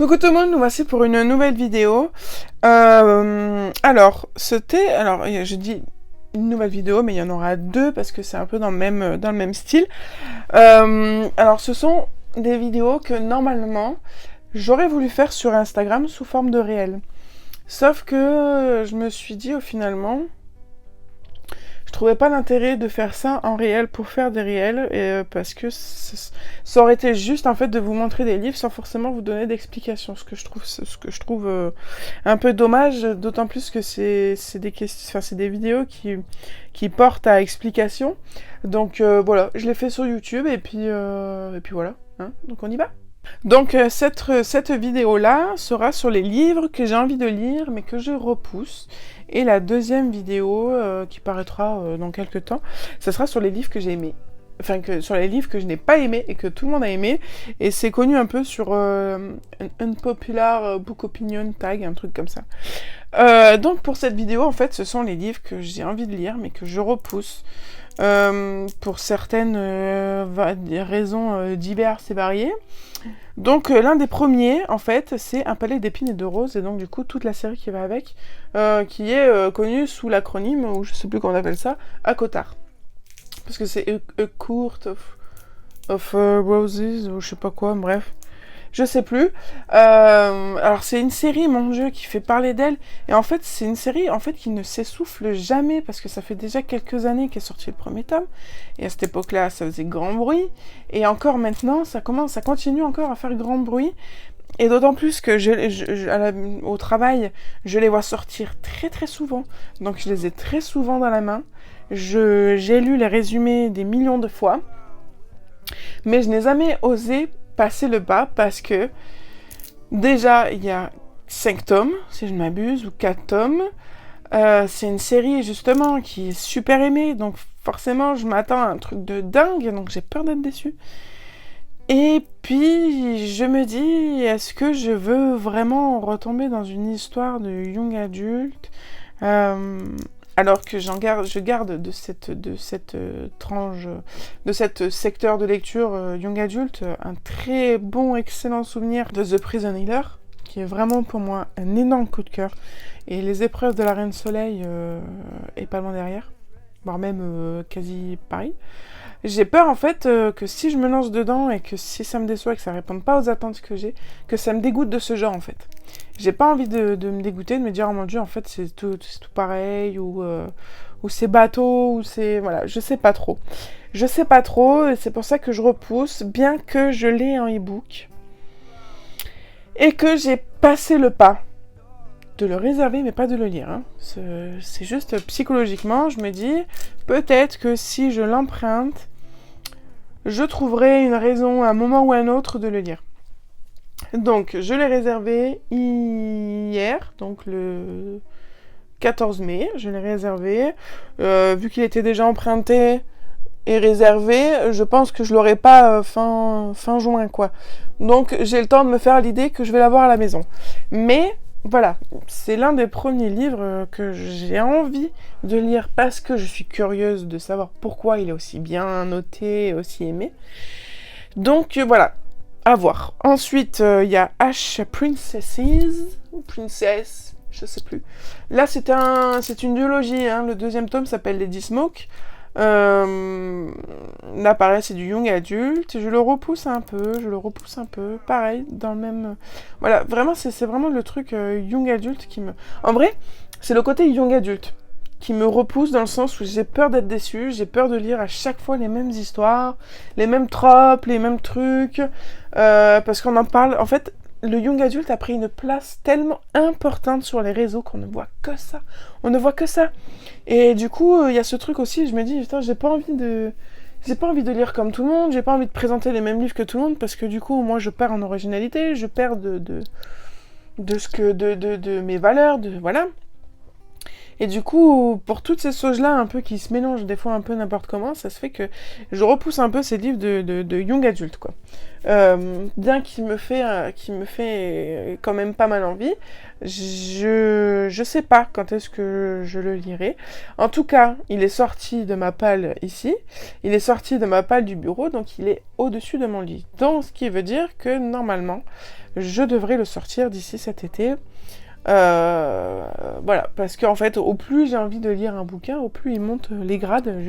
Coucou tout le monde, nous voici pour une nouvelle vidéo. Je dis une nouvelle vidéo, mais il y en aura deux parce que c'est un peu dans le même style. Ce sont des vidéos que normalement j'aurais voulu faire sur Instagram sous forme de réel. Sauf que je me suis dit finalement, je trouvais pas l'intérêt de faire ça en réel pour faire des réels, parce que ça aurait été juste en fait de vous montrer des livres sans forcément vous donner d'explications, ce que je trouve un peu dommage, d'autant plus que c'est des vidéos qui portent à explication. Donc voilà, je l'ai fait sur YouTube et puis voilà, hein, donc on y va. Donc cette vidéo-là sera sur les livres que j'ai envie de lire mais que je repousse. Et la deuxième vidéo qui paraîtra dans quelques temps, ça sera sur les livres que j'ai aimés. Sur les livres que je n'ai pas aimés et que tout le monde a aimé. Et c'est connu un peu sur Unpopular Book Opinion Tag, un truc comme ça. Donc pour cette vidéo, en fait, ce sont les livres que j'ai envie de lire mais que je repousse. Pour certaines raisons diverses et variées. Donc l'un des premiers, en fait, c'est Un palais d'épines et de roses, et donc du coup toute la série qui va avec, qui est connue sous l'acronyme, ou je sais plus comment on appelle ça, ACOTAR. Parce que c'est A Court of Roses, ou je sais pas quoi, bref. Je sais plus. Alors c'est une série, mon Dieu, qui fait parler d'elle. Et en fait, c'est une série qui ne s'essouffle jamais, parce que ça fait déjà quelques années qu'est sorti le premier tome. Et à cette époque-là, ça faisait grand bruit. Et encore maintenant, ça continue encore à faire grand bruit. Et d'autant plus que au travail, je les vois sortir très très souvent. Donc je les ai très souvent dans la main. J'ai lu les résumés des millions de fois. Mais je n'ai jamais osé passer le pas parce que déjà il y a 5 tomes, si je ne m'abuse, ou 4 tomes. C'est une série justement qui est super aimée, donc forcément je m'attends à un truc de dingue, donc j'ai peur d'être déçue. Et puis je me dis, est-ce que je veux vraiment retomber dans une histoire de young adulte alors que je garde de cette tranche, de cette secteur de lecture young adulte, un très bon, excellent souvenir de The Prison Healer, qui est vraiment pour moi un énorme coup de cœur. Et Les Épreuves de la Reine Soleil est pas loin derrière, voire même quasi pareil. J'ai peur en fait que si je me lance dedans et que si ça me déçoit et que ça réponde pas aux attentes que j'ai, que ça me dégoûte de ce genre en fait. J'ai pas envie de me dégoûter, de me dire oh mon Dieu en fait c'est tout pareil ou c'est bateau ou c'est voilà, je sais pas trop. Je sais pas trop et c'est pour ça que je repousse, bien que je l'ai en e-book et que j'ai passé le pas de le réserver mais pas de le lire. Hein. C'est juste psychologiquement, je me dis peut-être que si je l'emprunte, je trouverai une raison à un moment ou à un autre de le lire. Donc je l'ai réservé hier, donc le 14 mai, je l'ai réservé. Vu qu'il était déjà emprunté et réservé, je pense que je l'aurai pas fin juin quoi. Donc j'ai le temps de me faire l'idée que je vais l'avoir à la maison. Mais voilà, c'est l'un des premiers livres que j'ai envie de lire parce que je suis curieuse de savoir pourquoi il est aussi bien noté, aussi aimé. Donc voilà, à voir. Ensuite, il y a Ash Princesses, ou Princess, je sais plus. Là, c'est une duologie, hein. Le deuxième tome s'appelle Lady Smoke. Là, pareil, c'est du young adulte. Je le repousse un peu. Pareil, dans le même... Voilà, vraiment, c'est vraiment le truc young adulte qui me... En vrai, c'est le côté young adulte qui me repousse dans le sens où j'ai peur d'être déçue, j'ai peur de lire à chaque fois les mêmes histoires, les mêmes tropes, les mêmes trucs, parce qu'on en parle... En fait, le young adulte a pris une place tellement importante sur les réseaux qu'on ne voit que ça. On ne voit que ça. Et du coup, il y a ce truc aussi, je me dis, putain, j'ai pas envie de lire comme tout le monde, j'ai pas envie de présenter les mêmes livres que tout le monde, parce que du coup, moi, je perds en originalité, je perds de mes valeurs, voilà. Et du coup, pour toutes ces choses-là, un peu qui se mélangent des fois un peu n'importe comment, ça se fait que je repousse un peu ces livres de young adulte, quoi. Bien qu'il me fait quand même pas mal envie, je sais pas quand est-ce que je le lirai. En tout cas, il est sorti de ma palle ici, il est sorti de ma palle du bureau, donc il est au-dessus de mon lit. Donc, ce qui veut dire que normalement, je devrais le sortir d'ici cet été. Voilà, parce qu'en fait, au plus j'ai envie de lire un bouquin, au plus il monte les grades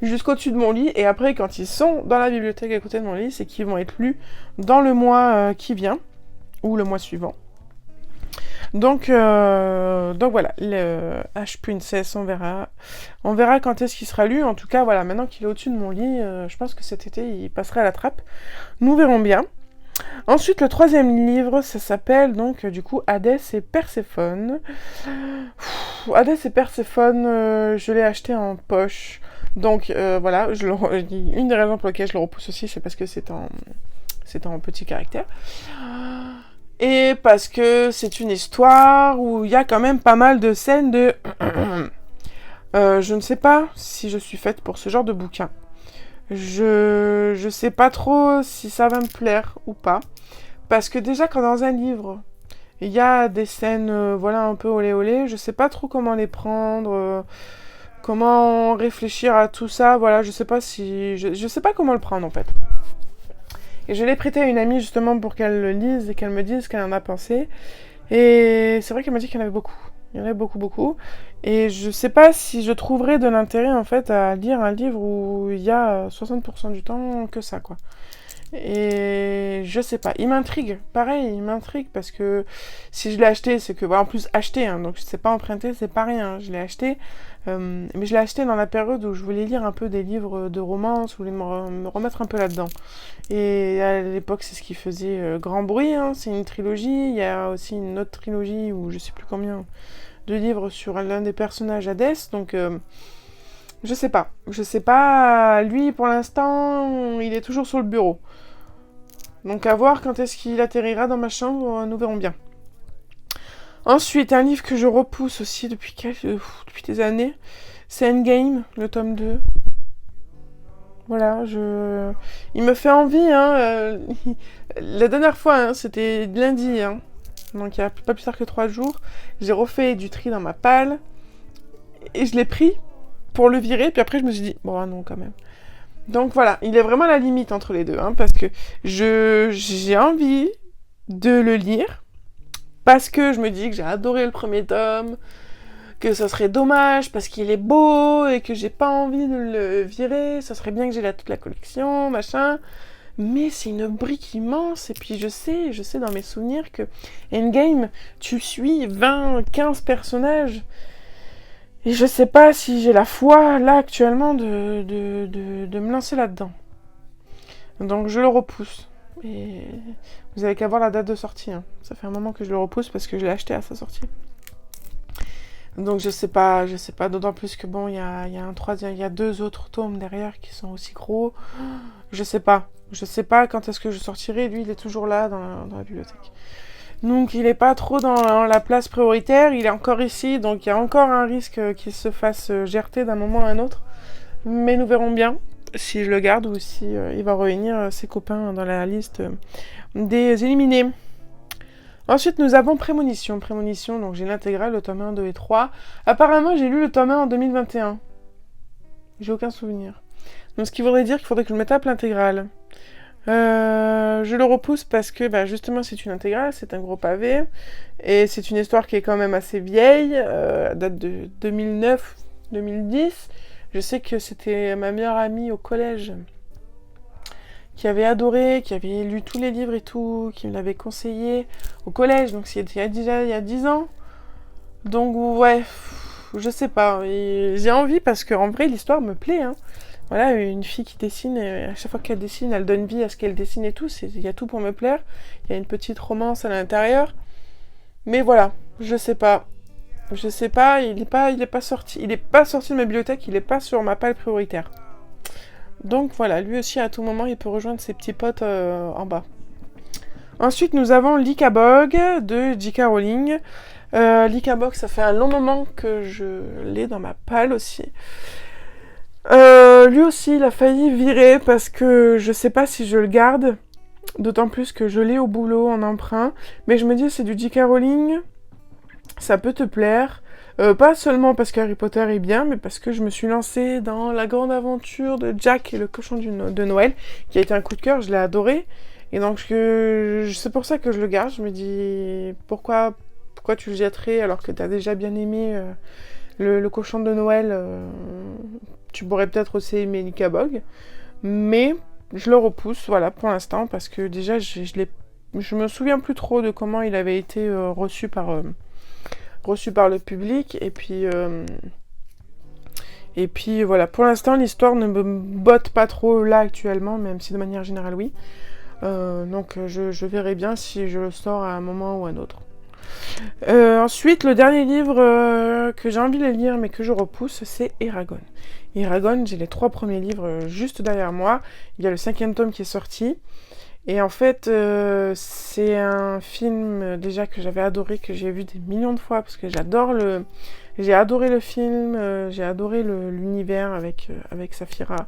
jusqu'au-dessus de mon lit. Et après, quand ils sont dans la bibliothèque à côté de mon lit, c'est qu'ils vont être lus dans le mois qui vient, ou le mois suivant. Donc voilà, le H-Princess, on verra. On verra quand est-ce qu'il sera lu. En tout cas, voilà, maintenant qu'il est au-dessus de mon lit, je pense que cet été, il passerait à la trappe. Nous verrons bien. Ensuite, le troisième livre, ça s'appelle donc du coup Hadès et Perséphone. Hadès et Perséphone, je l'ai acheté en poche. Donc voilà, une des raisons pour lesquelles je le repousse aussi, c'est parce que c'est en petit caractère. Et parce que c'est une histoire où il y a quand même pas mal de scènes de... je ne sais pas si je suis faite pour ce genre de bouquin. Je sais pas trop si ça va me plaire ou pas. Parce que déjà, quand dans un livre, il y a des scènes, voilà, un peu olé olé, je sais pas trop comment les prendre, comment réfléchir à tout ça, voilà, je sais pas si... Je sais pas comment le prendre, en fait. Et je l'ai prêté à une amie, justement, pour qu'elle le lise et qu'elle me dise ce qu'elle en a pensé. Et c'est vrai qu'elle m'a dit qu'il y en avait beaucoup. Il y en avait beaucoup, beaucoup. Et je sais pas si je trouverais de l'intérêt, en fait, à lire un livre où il y a 60% du temps que ça, quoi. Et je sais pas, il m'intrigue, pareil, il m'intrigue parce que si je l'ai acheté, c'est que, voilà, en plus acheté, hein, donc c'est pas emprunté, c'est pas rien, je l'ai acheté, mais je l'ai acheté dans la période où je voulais lire un peu des livres de romance, je voulais me remettre un peu là-dedans. Et à l'époque, c'est ce qui faisait grand bruit, hein, c'est une trilogie, il y a aussi une autre trilogie où je sais plus combien de livres sur l'un des personnages Hadès, donc je sais pas, lui pour l'instant, il est toujours sur le bureau. Donc à voir quand est-ce qu'il atterrira dans ma chambre, nous verrons bien. Ensuite, un livre que je repousse aussi depuis des années, c'est Endgame, le tome 2. Voilà, il me fait envie, hein. La dernière fois, hein, c'était lundi, hein. Donc il n'y a pas plus tard que 3 jours. J'ai refait du tri dans ma palle. Et je l'ai pris pour le virer. Puis après, je me suis dit, bon, non, quand même. Donc voilà, il est vraiment à la limite entre les deux, hein, parce que j'ai envie de le lire, parce que je me dis que j'ai adoré le premier tome, que ça serait dommage, parce qu'il est beau, et que j'ai pas envie de le virer, ça serait bien que j'ai toute la collection, machin, mais c'est une brique immense, et puis je sais dans mes souvenirs que Endgame, tu suis 20, 15 personnages. Et je sais pas si j'ai la foi, là, actuellement, de me lancer là-dedans. Donc, je le repousse. Et vous avez qu'à voir la date de sortie. Hein. Ça fait un moment que je le repousse parce que je l'ai acheté à sa sortie. Donc, je sais pas. D'autant plus que, bon, il y a 2 autres tomes derrière qui sont aussi gros. Je sais pas. Je sais pas quand est-ce que je sortirai. Lui, il est toujours là dans la bibliothèque. Donc il n'est pas trop dans la place prioritaire, il est encore ici, donc il y a encore un risque qu'il se fasse gerter d'un moment à un autre. Mais nous verrons bien si je le garde ou si il va réunir ses copains dans la liste des éliminés. Ensuite nous avons Prémonition. Prémonition, donc j'ai l'intégrale, le tome 1, 2 et 3. Apparemment j'ai lu le tome 1 en 2021. J'ai aucun souvenir. Donc ce qui voudrait dire qu'il faudrait que je me tape l'intégrale. Je le repousse parce que justement c'est une intégrale, c'est un gros pavé et c'est une histoire qui est quand même assez vieille, date de 2009-2010. Je sais que c'était ma meilleure amie au collège qui avait adoré, qui avait lu tous les livres et tout, qui me l'avait conseillé au collège, donc c'était déjà il y a 10 ans. Donc ouais, je sais pas, et j'ai envie parce qu'en vrai l'histoire me plaît, hein. Voilà, une fille qui dessine, et à chaque fois qu'elle dessine, elle donne vie à ce qu'elle dessine et tout. Il y a tout pour me plaire. Il y a une petite romance à l'intérieur. Mais voilà, je sais pas. Je sais pas, il est pas sorti. Il est pas sorti de ma bibliothèque, il est pas sur ma palle prioritaire. Donc voilà, lui aussi à tout moment, il peut rejoindre ses petits potes en bas. Ensuite, nous avons Lycabog de J.K. Rowling. L'Icabox, ça fait un long moment que je l'ai dans ma palle aussi. Lui aussi, il a failli virer parce que je sais pas si je le garde. D'autant plus que je l'ai au boulot en emprunt. Mais je me dis, c'est du J.K. Rowling. Ça peut te plaire. Pas seulement parce qu'Harry Potter est bien, mais parce que je me suis lancée dans la grande aventure de Jack et le cochon de Noël, qui a été un coup de cœur, je l'ai adoré. Et donc c'est pour ça que je le garde. Je me dis, pourquoi tu le jetterais alors que t'as déjà bien aimé le cochon de Noël. Tu pourrais peut-être aussi aimer l'Icabog. Mais je le repousse, voilà, pour l'instant, parce que déjà, je me souviens plus trop de comment il avait été reçu par le public. Et puis voilà, pour l'instant, l'histoire ne me botte pas trop là actuellement, même si de manière générale, oui. Donc je verrai bien si je le sors à un moment ou à un autre. Ensuite, le dernier livre que j'ai envie de lire mais que je repousse, c'est Eragon. Eragon, j'ai les 3 premiers livres juste derrière moi. Il y a le 5e tome qui est sorti. Et en fait, c'est un film déjà que j'avais adoré, que j'ai vu des millions de fois, parce que j'ai adoré le film, j'ai adoré l'univers avec Saphira,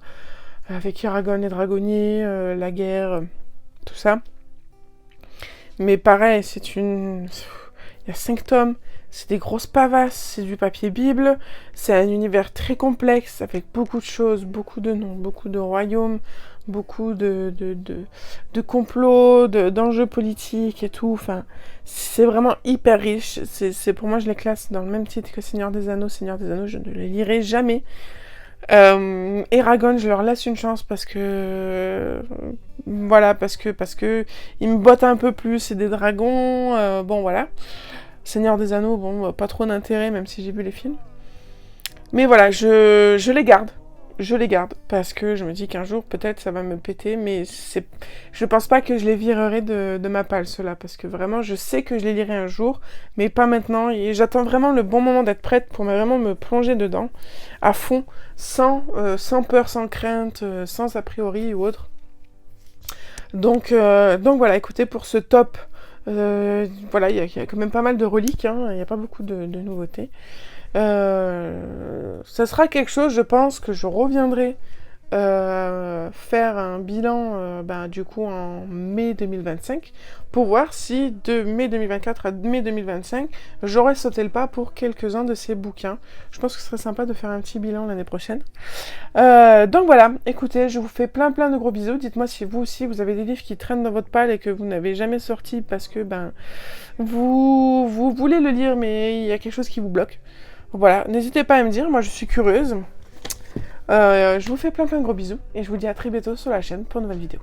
avec Eragon et Dragonnier, la guerre, tout ça. Mais pareil, il y a 5 tomes, c'est des grosses pavasses, c'est du papier Bible, c'est un univers très complexe, avec beaucoup de choses, beaucoup de noms, beaucoup de royaumes, beaucoup de complots, d'enjeux politiques et tout. Enfin, c'est vraiment hyper riche. Pour moi, je les classe dans le même titre que Seigneur des Anneaux. Seigneur des Anneaux, je ne les lirai jamais. Eragon, je leur laisse une chance parce que voilà, parce que ils me bottent un peu plus, c'est des dragons, bon voilà. Seigneur des Anneaux, bon, pas trop d'intérêt, même si j'ai vu les films. Mais voilà, je les garde. Je les garde, parce que je me dis qu'un jour, peut-être, ça va me péter, mais je pense pas que je les virerai de ma palle, ceux-là, parce que vraiment, je sais que je les lirai un jour, mais pas maintenant, et j'attends vraiment le bon moment d'être prête pour vraiment me plonger dedans, à fond, sans peur, sans crainte, sans a priori ou autre. Donc voilà, écoutez, pour ce top, voilà, il y a quand même pas mal de reliques, hein, il n'y a pas beaucoup de nouveautés. Ça sera quelque chose, je pense, que je reviendrai faire un bilan du coup en mai 2025 pour voir si de mai 2024 à mai 2025 j'aurais sauté le pas pour quelques-uns de ces bouquins. Je pense que ce serait sympa de faire un petit bilan l'année prochaine. Donc voilà, écoutez, je vous fais plein de gros bisous. Dites-moi si vous aussi vous avez des livres qui traînent dans votre palle et que vous n'avez jamais sorti parce que vous voulez le lire mais il y a quelque chose qui vous bloque. Voilà, n'hésitez pas à me dire, moi je suis curieuse. Je vous fais plein de gros bisous et je vous dis à très bientôt sur la chaîne pour une nouvelle vidéo.